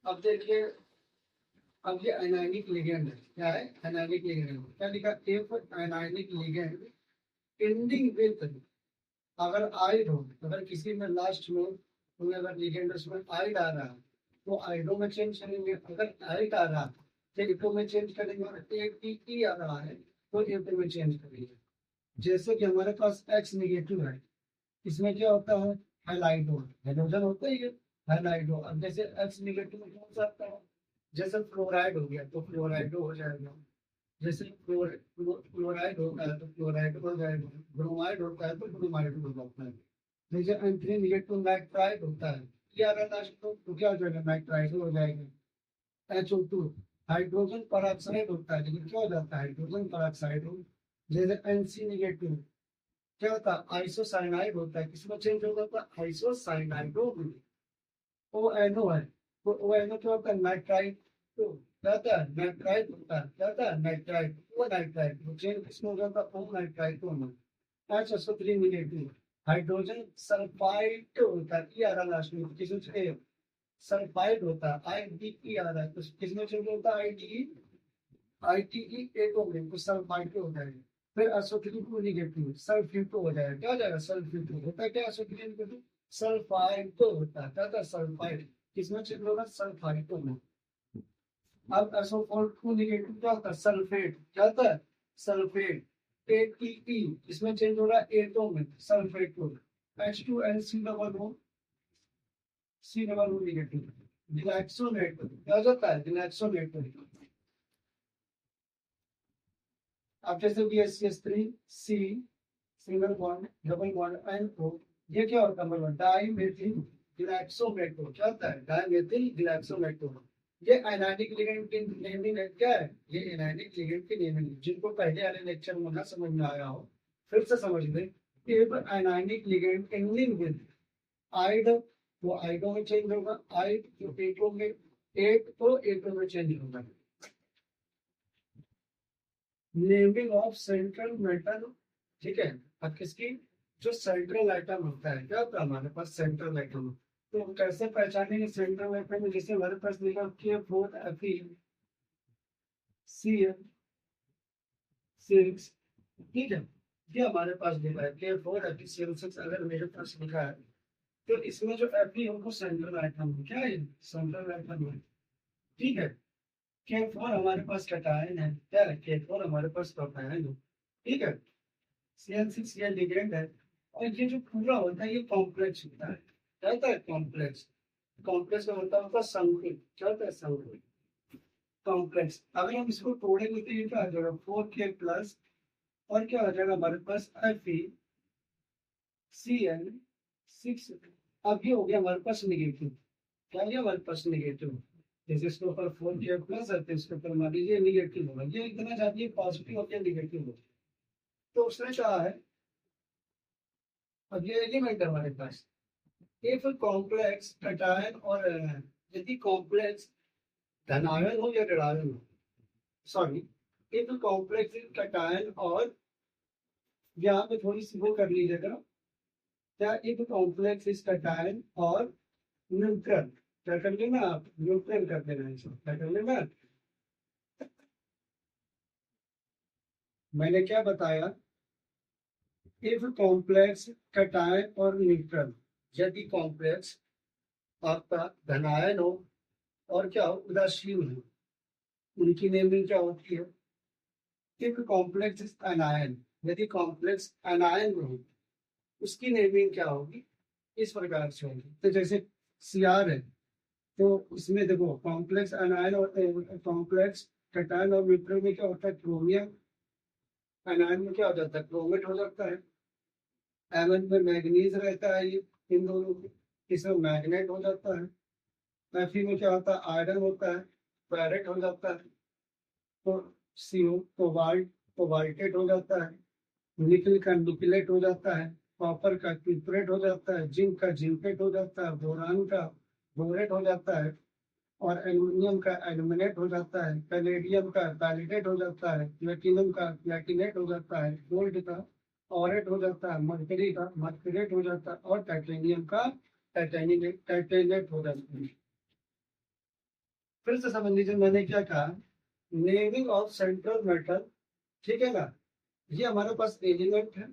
अब देखिए, अब ये एनायनिक लिगेंड है। क्या है? Anionic ligand. क्या लिखा? If anionic ligand ending with, अगर आइड हो, अगर किसी में लास्ट में कोई अगर लिगेंड उसमें आइड आ रहा है तो आइडो में चेंज करेंगे। अगर आइड आ रहा है तो इको में चेंज करेंगे, और एक ई आ रहा है तो इको में चेंज करेंगे। जैसे कि हमारे पास एक्स निगेटिव है, इसमें क्या होता है? हाइलाइडो, हाइड्रोजन होता ही है, हाइलाइडो। अब जैसे एक्स निगेटिव में कौन सा आता है? जैसे फ्लोराइड हो गया तो फ्लोराइडो हो जाएगा। जैसे क्लोराइड होता है तो क्लोराइड हो जाएगा। ब्रोमाइड होता है तो ब्रोमाइड हो जाता है। जैसे एंथ्री निगेटिव नाइट्राइड होता है, क्या रहता है तो क्या हो जाएगा? नाइट्राइड हो जाएगा। HO2 हाइड्रोजन परऑक्साइड होता है, लेकिन क्या हो जाता है? हाइड्रोजन परऑक्साइड हो। जैसे एनसी निगेटिव क्या होता है? आइसोसाइनाइड होता है, किसमें चेंज हो जाता है? आइसोसाइनाइडो में। ओ एनो है तो ओ एनो क्या होता है? नाइट्राइड। तो क्या होता है? नाइट्राइड होता है। क्या होता है? नाइट्राइड। वो नाइट्राइड तो चेंज किसमें हो जाता है? ओ नाइट्राइड में। HSO3 निगेटिव हाइड्रोजन सल्फाइड होता है, ई आ रहा लास्ट में, किसमें? सल्फाइड होता है, IDE आ रहा है तो किसमें चेंज होता है? ITE एटो में तो सल्फाइड हो जाएगा। फिर एसो3 निगेटिव सल्फ्यूटो हो जाएगा। क्या हो जाएगा? सल्फ्यूटो होता है। क्या एसो3 निगेटिव? सल्फाइड तो होता है। क्या होता है? सल्फाइड। किसमें चेंज होगा? सल्फाइड में। अब SO4 निगेटिव क्या होता है? सल्फेट। क्या होता है? सल्फेट। ATE इसमें चेंज हो रहा है एटो में, सल्फेट को। H2N निगेटिव ग्लाइक्सोनेट क्या हो जाता है? ग्लाइक्सोनेट। अब जैसे BH3C single bond double bond NO, ये क्या होता है? Di methyl glyoximato. क्या होता है? Di methyl glyoximato. ये आयनाइडिक लिगेंड की नेमिंग है। क्या है ये? एनाइडिक लिगेंड की नेमिंग। जिनको पहले वाले लेक्चर में ना समझ में आया हो फिर से समझ लें। इफ आयनाइडिक लिगेंड एंडिंग विद आइड, वो आइडो में चेंज होगा। आइड जो एटो में, एट तो एटो में चेंज होगा। Naming of central metal. ठीक है। अब किसकी? जो सेंट्रल आइटम होता है, क्या होता है हमारे पास? Central item. तो हम कैसे पहचानेंगे सेंट्रल आइटम में? जैसे हमारे पास लिखा K4Fe6। ठीक है, ये हमारे पास लिखा है K4Fe6। अगर मेरे पास लिखा है तो इसमें जो Fe है वो सेंट्रल आइटम है। क्या है? सेंट्रल आइटम है। ठीक है। K4 हमारे पास कैटायन है। क्या है? K4 हमारे पास कैटायन है। ठीक है। CN6 ये लिगेंड है। और ये जो पूरा होता है ये कॉम्प्लेक्स होता है। क्या होता है? कॉम्प्लेक्स। कॉम्प्लेक्स का मतलब होता है संकुल। क्या होता है? संकुल। कॉम्प्लेक्स। अगर हम इसको तोड़ेंगे तो ये क्या आ जाएगा? 4K प्लस, और क्या आ जाएगा हमारे पास? FeCN6। अब ये हो गया हमारे पास निगेटिव। क्या है हमारे पास? निगेटिव। जैसे इसके ऊपर 4K प्लस है तो इसके ऊपर मान लीजिए निगेटिव होगा। ये इतना ज्यादा पॉजिटिव होकर निगेटिव होगा। तो उसने कहा है, अब ये एलिमेंट है हमारे पास। इफ कॉम्प्लेक्स कटायन और यदि कॉम्प्लेक्स धनायन हो या ऋणायन हो, सॉरी, इफ कॉम्प्लेक्स कटायन और, यहाँ पे थोड़ी सी वो कर लीजिएगा। क्या? इफ कॉम्प्लेक्स इज कटायन और न्यूट्रल। क्या कर लेना आप? न्यूट्रल कर देना। इसको क्या कर लेना? मैंने क्या बताया? इफ कॉम्प्लेक्स कटायन और न्यूट्रल, यदि कॉम्प्लेक्स आपका धनायन हो और क्या हो? उदासीन हो, उनकी नेमिंग क्या होती है? एक कॉम्प्लेक्स एनायन, यदि कॉम्प्लेक्स एनायन हो उसकी नेमिंग क्या होगी? इस प्रकार से होगी। तो जैसे Cr है तो इसमें देखो कॉम्प्लेक्स एनायन और कॉम्प्लेक्स कैटायन और न्यूट्रल में क्या होता है? क्रोमियम। एनायन में क्या हो जाता है? क्रोमेट हो जाता है। एमन में मैग्नीज रहता है, ये इन दोनों में। इसमें मैग्नेट हो जाता है। Fe में क्या होता है? आयरन होता है, फेरेट हो जाता है। तो CO कोबाल्ट, कोबाल्टेट हो जाता है। निकल का निकलेट हो जाता है। कॉपर का क्यूपरेट हो जाता है। जिंक का जिंकेट हो जाता है। बोरान का बोरेट हो जाता है। और एल्यूमिनियम का एल्यूमिनेट हो जाता है। पैलेडियम का पैलेडेट हो जाता है। प्लेटिनम का प्लेटिनेट हो जाता है। गोल्ड का ऑरेट हो जाता है। मर्करी का मर्करेट हो जाता है। और टाइटेनियम का टाइटेनेट हो जाता है। फिर से समझ लीजिए मैंने क्या कहा, नेमिंग ऑफ सेंट्रल मेटल, ठीक है ना, ये हमारे पास एलिमेंट है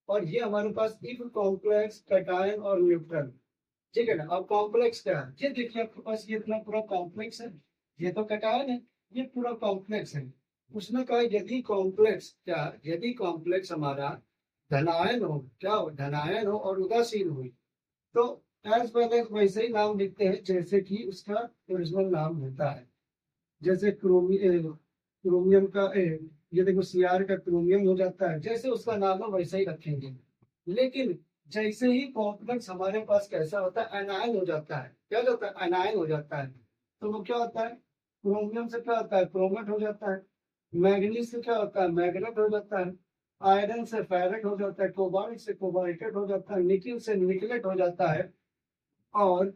और ये हमारे पास इफ कॉम्प्लेक्स कैटायन और न्यूट्रल, ठीक है ना। अब कॉम्प्लेक्स क्या है, ये देखिए आपके पास ये इतना पूरा कॉम्प्लेक्स है, ये तो कैटायन है, ये पूरा कॉम्प्लेक्स है। उसने कहा यदि कॉम्प्लेक्स क्या, यदि कॉम्प्लेक्स हमारा धनायन हो, क्या हो, धनायन हो और उदासीन हो, तो एज वेल एज वैसे ही नाम लिखते हैं जैसे कि उसका ओरिजिनल नाम होता है। जैसे क्रोमियम का ये देखो सीआर का क्रोमियम हो जाता है, जैसे उसका नाम है वैसे ही रखेंगे। लेकिन जैसे ही कॉम्प्लेक्स हमारे पास कैसा होता है, एनायन हो जाता है, क्या हो जाता है, एनायन हो जाता है, तो वो क्या होता है, क्रोमियम से क्या होता है, क्रोमेट हो जाता है, मैग्नीज से क्या होता है, मैग्नेट हो जाता है, आयरन से फेरेट हो जाता है, कोबाल्ट से कोबाल्टेट हो जाता है, निकिल से निकलेट हो जाता है, और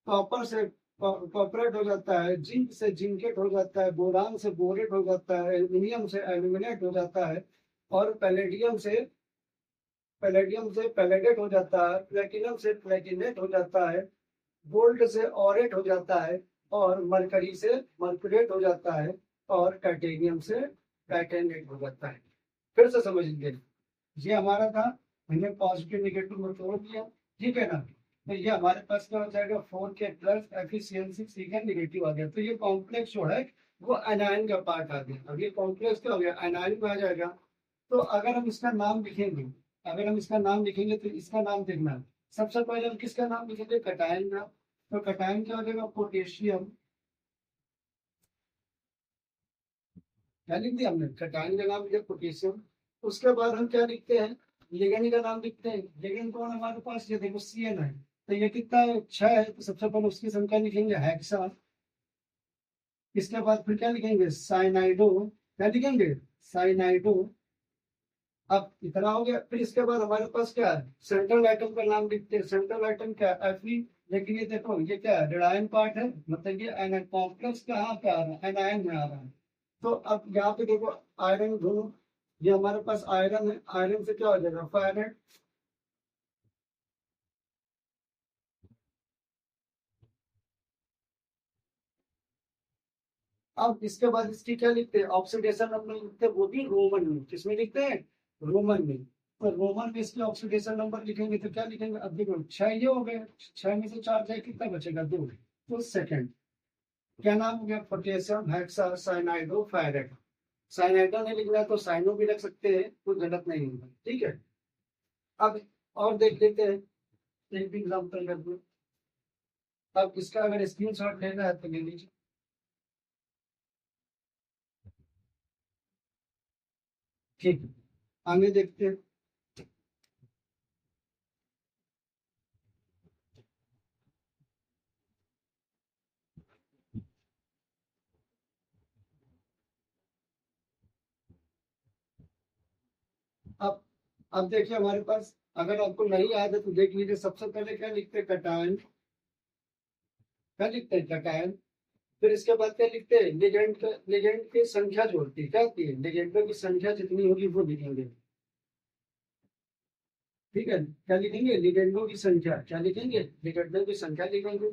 कॉपर से कॉपरेट हो जाता है, जिंक से जिंकेट हो जाता है, बोरान से बोरेट हो जाता है, एल्यूमिनियम से एल्यूमिनेट हो जाता है, और पैलेडियम से पैलेडेट हो जाता है, प्लेटिनम से प्लेटिनेट हो जाता है, गोल्ड से ऑरेट हो जाता है, और मरकरी से मर्कुरेट हो जाता है, और टाइटेनियम से टाइटेनेट हो जाता है। फिर से समझ लीजिए, ये हमारा था, हमने पॉजिटिव निगेटिव में तोड़ दिया, ठीक है ना। तो ये हमारे पास क्या हो जाएगा, 4K प्लस एफिशिएंसी सीखा नेगेटिव आ गया, तो ये कॉम्प्लेक्स जो है वो एनायन का पार्ट आ गया। अब ये कॉम्प्लेक्स क्या हो गया, एनायन में आ जाएगा। तो अगर हम इसका नाम लिखेंगे, अगर हम इसका नाम लिखेंगे तो इसका नाम देखना, सबसे पहले हम किसका नाम लिखेंगे, कटायन का। तो कटायन क्या हो जाएगा, पोटेशियम, क्या लिख दिया हमने, कटायन का नाम लिखा पोटेशियम। उसके बाद हम क्या लिखते हैं, लिगेंड का नाम लिखते हैं। लिगेंड कौन है हमारे पास, ये देखो CN है, तो ये कितना है, 6 है, तो सबसे पहले उसकी संख्या लिखेंगे हेक्सा। इसके बाद फिर क्या लिखेंगे, साइनाइडो, क्या लिखेंगे, साइनाइडो। अब इतना हो गया, फिर इसके बाद हमारे पास क्या है, सेंट्रल आइटम का नाम लिखते हैं। सेंट्रल आइटम क्या है, Fe। लेकिन ये देखो ये क्या है, रेडायन पार्ट है, मतलब ये एनायन कॉम्प्लेक्स कहाँ पे आ रहा है, एनायन में आ रहा है। तो अब यहाँ पे देखो आयरन ढूंढो, ये हमारे पास आयरन है, आयरन से क्या हो जाएगा, फेरेट। अब इसके बाद इसकी क्या लिखते हैं, ऑक्सीडेशन नंबर लिखते हैं, वो भी रोमन में, किसमें लिखते हैं, रोमन में। तो रोमन में इसके ऑक्सीडेशन नंबर लिखेंगे तो क्या लिखेंगे, अब देखो 6 ये हो गए, 6 में से 4 जाए कितना बचेगा, 2। तो सेकंड क्या नाम हो गया, पोटेशियम हेक्सा साइनाइडो फेरेट। साइनाइडो नहीं लिखना तो साइनो भी रख सकते हैं, कोई गलत नहीं होगा, ठीक है। अब और देख लेते हैं, एक भी एग्जाम्पल कर दो। अब इसका अगर स्क्रीन शॉट लेना है तो ले लीजिए। ठीक है, आगे देखते हैं। अब अब देखिए हमारे पास, अगर आपको नहीं याद है तो देख लीजिए, सबसे पहले क्या लिखते हैं, कटायन, क्या लिखते हैं, कटायन। फिर इसके बाद क्या लिखते हैं, लिगेंड का, लिगेंड की संख्या जो होती है क्या होती है, लिगेंडों की संख्या जितनी होगी वो लिखेंगे, ठीक है। क्या लिखेंगे, लिगेंडों की संख्या, क्या लिखेंगे, लिगेंडों की संख्या लिखेंगे।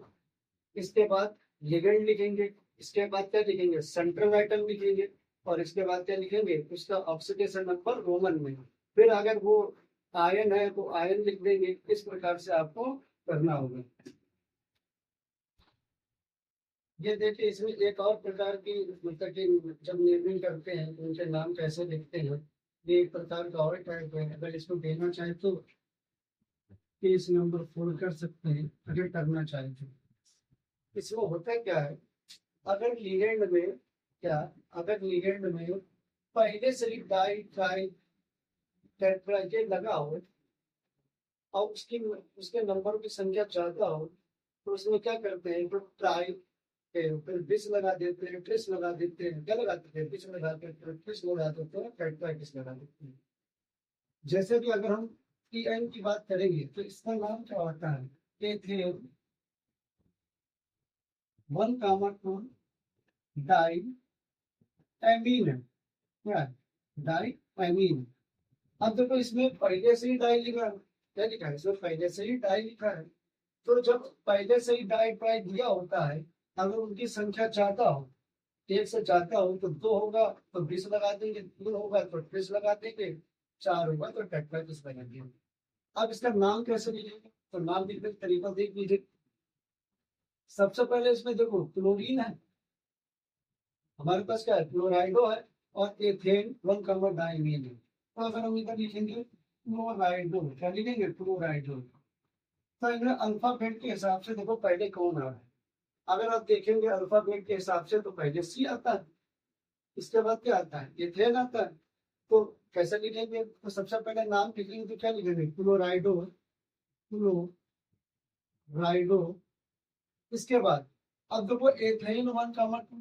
इसके बाद लिगेंड लिखेंगे। इसके बाद क्या लिखेंगे, सेंट्रल आइटम लिखेंगे। और इसके बाद क्या लिखेंगे, उसका ऑक्सीडेशन नंबर रोमन में। फिर अगर वो आयन है तो आयन लिख देंगे। इस प्रकार से आपको करना होगा। ये देखिए इसमें एक और प्रकार की, मतलब कि जब नेमिंग करते हैं तो उनके नाम कैसे लिखते हैं, ये एक प्रकार का और टाइप है। अगर इसको देना चाहे तो पेज नंबर 4 कर सकते हैं, अगर करना चाहे तो। इसमें होता क्या है, अगर लिगेंड में क्या, अगर लिगेंड में पहले से ही डाई ट्राई टेट्राइड लगा हो और उसकी उसके नंबर की संख्या ज्यादा हो, तो उसमें क्या करते हैं, तो ट्राई फिर बिस लगा देते हैं, ट्रिस लगा देते हैं, क्या लगा देते हैं, बिस लगा देते हैं, ट्रिस लगा देते हैं, टेट्राइटिस लगा देते हैं। जैसे कि अगर हम TN की बात करेंगे तो इसका नाम क्या होता है, एथेन 1,2 डाई एमीन है, क्या है, डाई एमीन। अब देखो इसमें पहले से ही डाई लिखा है, क्या लिखा है, इसमें पहले से ही डाई लिखा है। तो जब पहले से ही डाई ट्राई दिया होता है अगर उनकी संख्या ज्यादा हो, एक से ज्यादा हो तो 2 होगा तो 20 लगा देंगे, 3 होगा तो 20 लगा देंगे, 4 होगा तो 35 लगा देंगे। अब इसका नाम कैसे लिखेंगे, तो नाम लिखने का तरीका देख लीजिए। सबसे पहले इसमें देखो क्लोरीन है, हमारे पास क्या है, क्लोराइडो है, और एथेन 1 डाइमीन है। तो अगर हम इधर लिखेंगे क्लोराइडो, क्या लिखेंगे, क्लोराइडो। तो इधर अल्फाबेट के हिसाब से देखो पहले कौन आ रहा है। अगर आप देखेंगे अल्फाबेट के हिसाब से तो पहले सी आता है, इसके बाद क्या आता है, एथेन आता है। तो कैसे लिखेंगे, तो सबसे पहले नाम लिखेंगे तो क्या लिखेंगे, क्लोराइडो, क्लोराइडो। इसके बाद अब देखो एथेन 1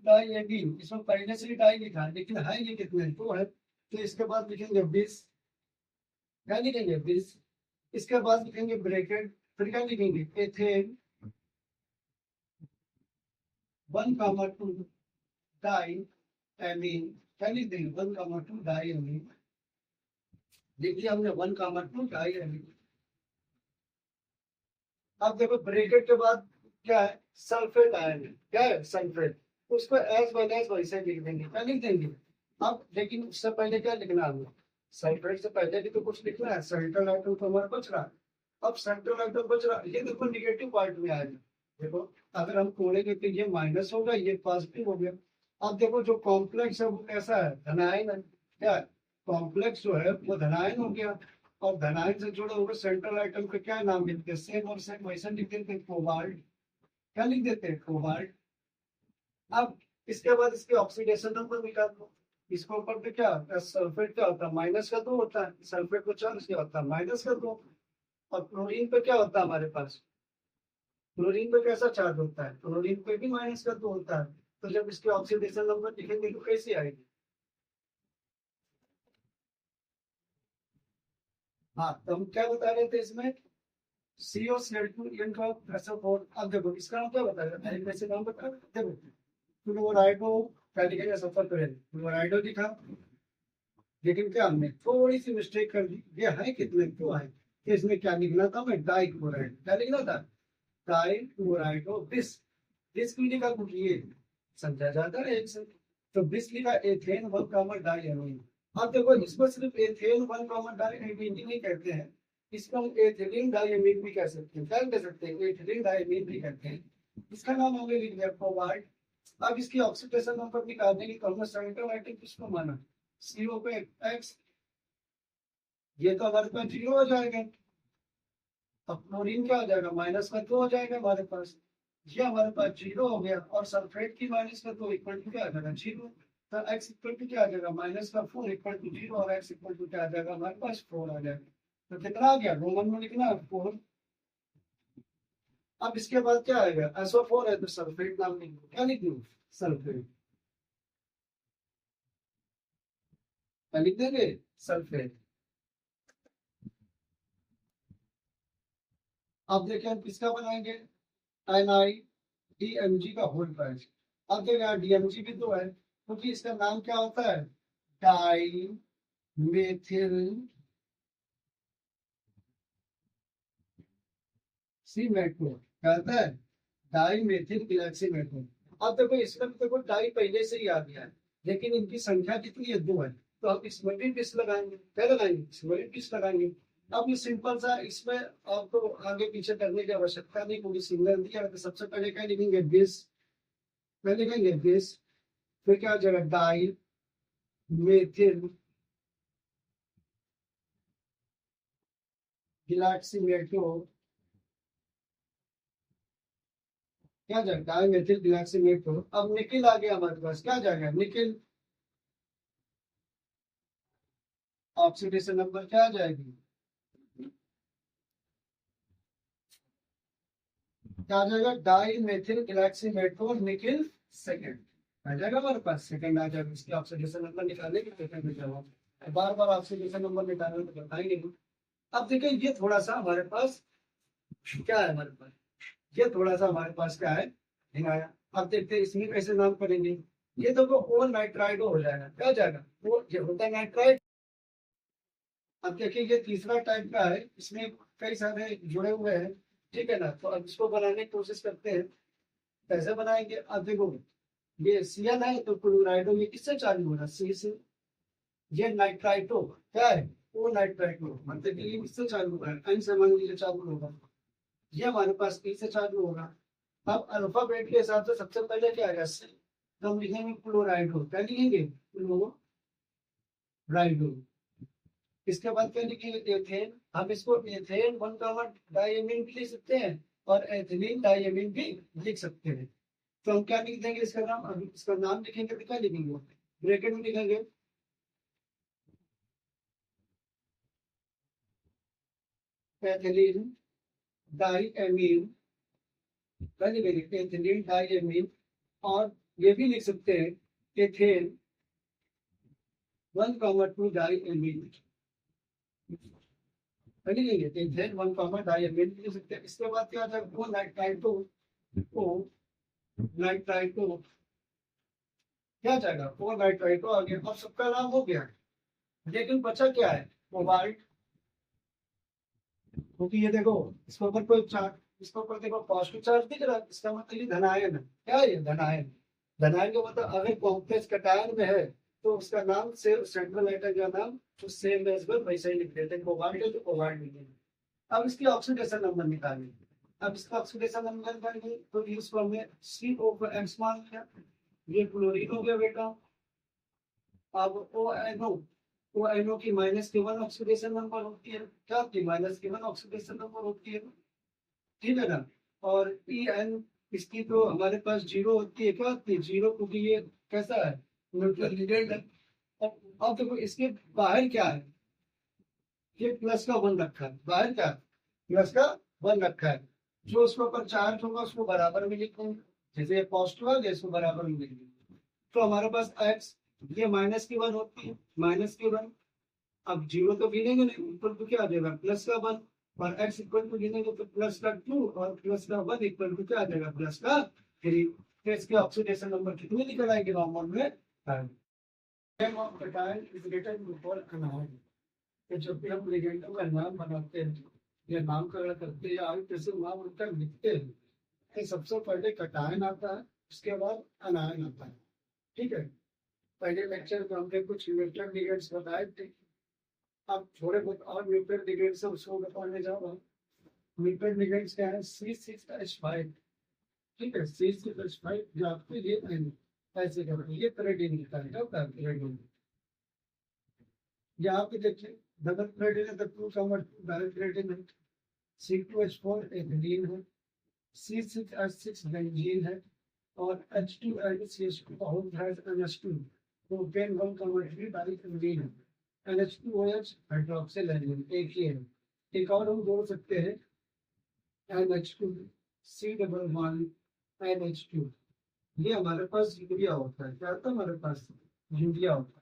डाई एमीन, इसमें पहले से ही डाई लिखा है लेकिन है ये कितने, 2 है। तो इसके बाद लिखेंगे 20, क्या लिखेंगे, 20। इसके बाद लिखेंगे ब्रैकेट, फिर क्या लिखेंगे, एथेन 1 डाई एमीन, क्या लिख देंगे, 1 डाई एमीन। लिख दिया हमने 1 डाई एमीन। अब देखो ब्रैकेट के बाद क्या है, सल्फेट आयन है, क्या है, सल्फेट। उसको एस वन एस वैसे लिख देंगे, क्या लिख देंगे। अब लेकिन उससे पहले क्या लिखना है हमें, सल्फेट से पहले भी तो कुछ लिखना है, सेंट्रल आइटम तो हमारा बच रहा है। अब सेंट्रल आइटम बच रहा है, ये देखो निगेटिव पार्ट में आएगा। देखो अगर हम तोड़ेंगे तो ये माइनस होगा, ये पॉजिटिव हो गया। अब देखो जो कॉम्प्लेक्स है वो कैसा है, धनायन है, क्या है, कॉम्प्लेक्स जो है वो धनायन हो गया। और धनायन से जुड़े हुए सेंट्रल आइटम का क्या नाम लिखते हैं, सेम और सेम वैसा लिख देते हैं, कोबाल्ट, क्या लिख देते हैं, कोबाल्ट। अब इसके बाद इसके ऑक्सीडेशन नंबर निकाल दो। इसके ऊपर पे क्या होता है, सल्फेट क्या होता है, -2 होता है, सल्फेट को चार्ज क्या होता है, -2। और क्लोरीन पे क्या होता है हमारे पास, क्लोरीन पे कैसा चार्ज होता है, क्लोरीन पे भी -2 होता है। तो जब इसके ऑक्सीडेशन नंबर लिखेंगे तो कैसे आएगी। हाँ तो हम क्या बता रहे थे इसमें, CO Cl2 का SO4। अब देखो इसका नाम क्या बताया, पहले कैसे नाम बताया, देखो क्लोराइडो, पहले क्या सफर करें, क्लोराइडो लिखा। लेकिन क्या हमने थोड़ी सी मिस्टेक कर दी, ये है कितने, क्यों है, तो इसमें क्या लिखना था, हमें डाई क्लोराइड, क्या लिखना था, डाई क्लोराइडो बिस। बिस क्यों लिखा, क्योंकि ये संख्या ज्यादा है एक से। तो बिस लिखा, एथेन 1 डाई एमीन। अब देखो इसको सिर्फ एथेन 1 डाई एमीन ही नहीं कहते हैं, इसको हम एथिलीन डाई एमीन भी कह सकते हैं, क्या कह सकते हैं, एथिलीन डाई एमीन भी कहते हैं। इसका नाम हमने लिख दिया कोबाल्ट। अब इसकी ऑक्सीडेशन नंबर निकालने की, तो हमने सेंट्रल आइटम किसको माना, CO पे X। ये तो हमारे पास 0 हो जाएगा। अब क्लोरीन क्या हो जाएगा, -2 हो जाएगा हमारे पास। ये हमारे पास 0 हो गया, और सल्फेट की -2 इक्वल टू क्या आ जाएगा, 0। तो x इक्वल टू क्या आ जाएगा, -4 इक्वल टू 0, और x इक्वल टू क्या आ जाएगा, हमारे पास 4 आ जाएगा। तो कितना आ गया, रोमन में लिखना है 4। अब इसके बाद क्या आएगा, SO4 है तो सल्फेट नाम लिख दो, क्या लिख दो, सल्फेट, क्या लिख देंगे, सल्फेट। अब देखिए हम किसका बनाएंगे, NiDMg का होल पैच। अब देखिए यहाँ DMg भी तो है, क्योंकि इसका नाम क्या होता है, डाई मेथिल सीमेटो, क्या होता है, डाई मेथिल ग्लाइसिमेटो। अब देखो इसमें भी देखो डाई पहले से ही आ गया है, लेकिन इनकी संख्या कितनी है, 2 है। तो अब इसमें भी डिस लगाएंगे, क्या लगाएंगे, इसमें भी डिस लगाएंगे। अब ये सिंपल सा, इसमें आपको आगे पीछे करने की आवश्यकता नहीं, पूरी सिंगल दिया है। तो सबसे पहले क्या लिखेंगे, डिस, पहले लिखेंगे डिस, फिर क्या हो जाएगा, डाई मेथिल गिलाक्सीमेटो, क्या जाएगा, डाई मेथिल गिलाक्सीमेटो। अब निकिल आ गया हमारे पास, क्या जाएगा, निकिल, ऑक्सीडेशन नंबर क्या आ जाएगी, क्या आ जाएगा, डाई मेथिल ग्लाक्सीमेटो निकिल सेकंड आ जाएगा हमारे पास, सेकंड आ जाएगा। इसकी ऑक्सीडेशन नंबर निकालने की सेकंड में जाओ, बार बार ऑक्सीडेशन नंबर निकालने तो बताएंगे नहीं। अब देखिए ये थोड़ा सा हमारे पास क्या है, हमारे पास ये थोड़ा सा हमारे पास क्या है, नहीं आया। अब देखते हैं इसमें कैसे नाम करेंगे। ये तो ओ नाइट्राइडो हो जाएगा, क्या हो जाएगा, वो ये होता है नाइट्राइड। अब देखिए ये तीसरा टाइप का है, इसमें कई सारे जुड़े हुए हैं, ठीक है ना। तो अब इसको बनाने की कोशिश करते हैं। कैसे बनाएंगे? अब देखो, ये Cl है तो क्लोराइडो ये किससे चालू हो रहा है? सी से। ये नाइट्राइटो क्या है? वो नाइट्राइटो मतलब कि ये किससे चालू हो रहा है? एन से मान लीजिए चालू होगा। ये हमारे पास ई से चालू होगा। अब अल्फाबेट के हिसाब से सबसे पहले क्या आएगा? सी। तो हम लिखेंगे क्लोराइडो, क्या लिखेंगे? क्लोराइडो। इसके बाद क्या लिखेंगे? एथेन। हम इसको एथेन 1 डाइएमीन भी लिख सकते हैं और एथिलीन डाइएमीन भी लिख सकते हैं। तो हम क्या लिख देंगे इसका नाम? अभी इसका नाम लिखेंगे तो क्या लिखेंगे? ब्रैकेट में लिखेंगे एथिलीन डाइएमीन, क्या लिखेंगे? Ethylene diamine. और ये भी लिख सकते हैं एथेन 1,2 डाइएमीन, लिखेंगे एथेन 1, डाइएमीन लिख सकते हैं। इसके बाद क्या आता है? वो नाइट्राइटो, ओ नाइट्राइटो क्या जाएगा? वो नाइट्राइटो आ गया। अब सबका नाम हो गया, लेकिन बचा क्या है? कोबाल्ट। क्योंकि ये देखो, इसके ऊपर कोई चार्ज, इसके ऊपर देखो पॉजिटिव चार्ज दिख रहा है, इसका मतलब ये धनायन है। क्या है ये? धनायन। धनायन का मतलब अगर कॉम्प्लेक्स कटायन में है तो उसका नाम से सेंट्रल एटम का नाम तो सेम एज वेल वैसे ही लिख देते हैं। कोबाल्ट है तो कोबाल्ट लिखेंगे। अब इसकी ऑक्सीडेशन नंबर निकालेंगे। अब इसका ऑक्सीडेशन नंबर निकालेंगे तो इसको हमने CO मान लिया। ये क्लोरीन हो गया बेटा। अब ओ एन ओ की -1 ऑक्सीडेशन नंबर होती है। क्या होती है? -1 ऑक्सीडेशन नंबर होती है। ठीक है ना? और EN इसकी तो हमारे पास 0 होती है। क्या होती है? 0, क्योंकि ये कैसा है? न्यूट्रल लिगेंड है। अब देखो इसके बाहर क्या है? ये प्लस का 1 रखा है। बाहर क्या है? प्लस का 1 रखा है। जो उसके ऊपर चार्ज होगा उसको बराबर में लिखेंगे। जैसे ये पॉजिटिव है, इसको बराबर में लिखेंगे। तो हमारे पास एक्स, ये -1 होती है। -1। अब 0 तो गिनेंगे नहीं, इक्वल टू क्या आ जाएगा? प्लस का 1। और x इक्वल टू गिनेंगे तो प्लस का 2 और प्लस का 1 इक्वल टू क्या आ जाएगा? प्लस का 3। तो इसके ऑक्सीडेशन नंबर कितने निकल आएंगे नॉर्मल में? 5। Name of cation is written before anion. तो जब भी हम लिगेंडों का नाम बनाते हैं या नामकरण करते हैं या आगे कैसे नाम उनका लिखते हैं, तो सबसे पहले कैटायन आता है, उसके बाद एनायन आता है। ठीक है? पहले लेक्चर में हमने कुछ न्यूट्रल लिगेंड्स बताए थे। अब थोड़े बहुत और न्यूक्लियर लिगेंड्स है उसको बताने जा रहा हूँ। न्यूक्लियर लिगेंड्स क्या है? C6H5। ठीक है? C6H5 जो आपके लिए ऐसे करते हैं, ये pyridine निकालेगा pyridine। यहाँ पे देखिए डबल pyridine है तो 2 डाबल pyridine है। C2H4 एथिलीन है। C6H6 बेंजीन है। और H2NCH2 बहुत है NH2 प्रोपेन 1,3 डाइथीन है। NH2OH हाइड्रोक्सिल एंजाइम एक ही है। एक और हम जोड़ सकते हैं NH2 C11NH2। ये हमारे पास यूरिया होता है। क्या होता है हमारे पास? यूरिया होता है।